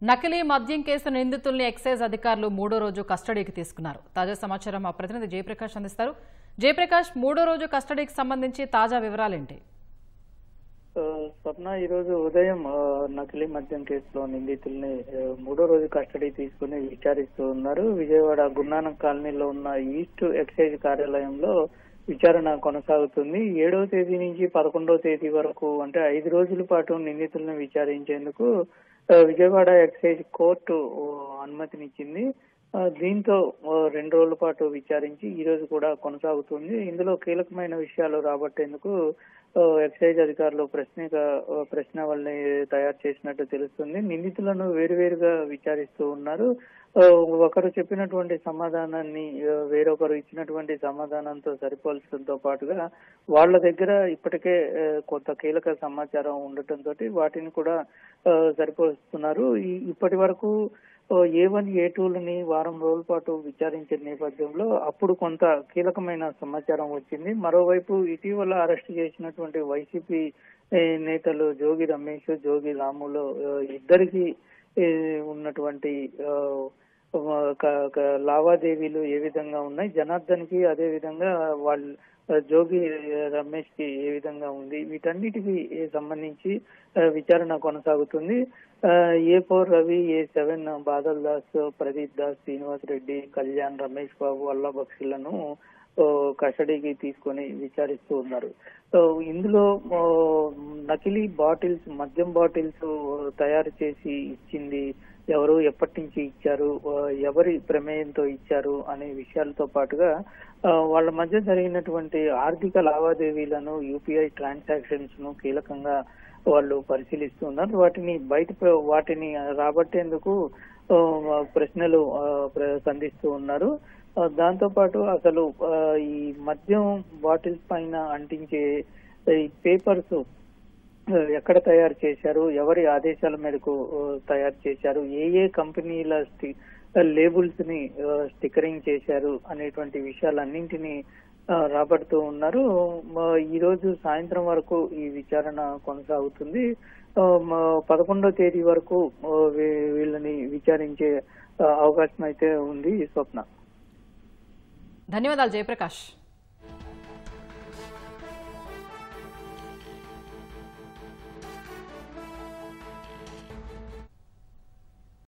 నకిలీ మద్యం case నిందితుల్ని excise అధికారులు మూడో రోజు కస్టడీకి తీసుకున్నారు. తాజా సమాచారం మా ప్రతినిధి జయప్రకాష్ అందిస్తారు. జయప్రకాష్, మూడో రోజు కస్టడీకి సంబంధించి తాజా వివరాలేంటి? స్వప్న, ఈ రోజు ఉదయం నకిలీ మద్యం కేసులో నిందితుల్ని మూడో రోజు కస్టడీ తీసుకుని విచారిస్తూ ఉన్నారు. విజయవాడ గురునానక్ కాలనీలో ఉన్న ఈస్ట్ ఎక్సైజ్ కార్యాలయంలో విచారణ కొనసాగుతుంది. 7వ తేదీ నుంచి 11వ తేదీ వరకు అంటే 5 రోజుల పాటు నిందితులను విచారించేందుకు విజయవాడ ఎక్సైజ్ కోర్టు అనుమతినిచ్చింది. దీంతో 2 రోజుల పాటు విచారించి ఈ రోజు కూడా కొనసాగుతుంది. ఇందులో కీలకమైన విషయాలు రాబట్టేందుకు ఎక్సైజ్ అధికారులు ప్రశ్నావళిని తయారు చేసినట్టు తెలుస్తుంది. నిందితులను వేరువేరుగా విచారిస్తూ ఉన్నారు. ఒకరు చెప్పినటువంటి సమాధానాన్ని వేరొకరు ఇచ్చినటువంటి సమాధానంతో సరిపోల్చడంతో పాటుగా వాళ్ళ దగ్గర ఇప్పటికే కొంత కీలక సమాచారం ఉండటంతో వాటిని కూడా సరిపోలుస్తున్నారు. ఇప్పటి వరకు A1, A2లని వారం రోజుల పాటు విచారించిన నేపథ్యంలో అప్పుడు కొంత కీలకమైన సమాచారం వచ్చింది. మరోవైపు ఇటీవల అరెస్ట్ చేసినటువంటి వైసీపీ నేతలు జోగి రమేష్, జోగి రాములు ఇద్దరికి ఉన్నటువంటి లావాదేవీలు ఏ విధంగా ఉన్నాయి, జనార్దన్ కి అదే విధంగా వాళ్ళు జోగి రమేష్ కి ఏ విధంగా ఉంది, వీటన్నిటికి సంబంధించి విచారణ కొనసాగుతుంది. A4 రవి, A7 బాదల్ దాస్, ప్రదీప్ దాస్, శ్రీనివాస్ రెడ్డి, కళ్యాణ్, రమేష్ బాబు, అల్లాబక్షులను కస్టడీకి తీసుకొని విచారిస్తూ ఉన్నారు. ఇందులో నకిలీ బాటిల్స్, మద్యం బాటిల్స్ తయారు చేసి ఇచ్చింది ఎవరు, ఎప్పటి నుంచి ఇచ్చారు, ఎవరి ప్రమేయంతో ఇచ్చారు అనే విషయాలతో పాటుగా వాళ్ళ మధ్య జరిగినటువంటి ఆర్థిక లావాదేవీలను, యూపీఐ ట్రాన్సాక్షన్స్ ను కీలకంగా వాళ్ళు పరిశీలిస్తున్నారు. వాటిని రాబట్టేందుకు ప్రశ్నలు సంధిస్తూ ఉన్నారు. దాంతో పాటు అసలు ఈ మద్యం బాటిల్స్ పైన అంటించే ఈ పేపర్స్ ఎక్కడ తయారు చేశారు, ఎవరి ఆదేశాల మేరకు తయారు చేశారు, ఏ కంపెనీల లేబుల్స్ ని స్టిక్కరింగ్ చేశారు అనేటువంటి విషయాలన్నింటినీ రాబడుతూ ఉన్నారు. ఈ రోజు సాయంత్రం వరకు ఈ విచారణ కొనసాగుతుంది. 11వ తేదీ వరకు వీళ్ళని విచారించే అవకాశం అయితే ఉంది. స్వప్న, ధన్యవాదాలు జయప్రకాష్.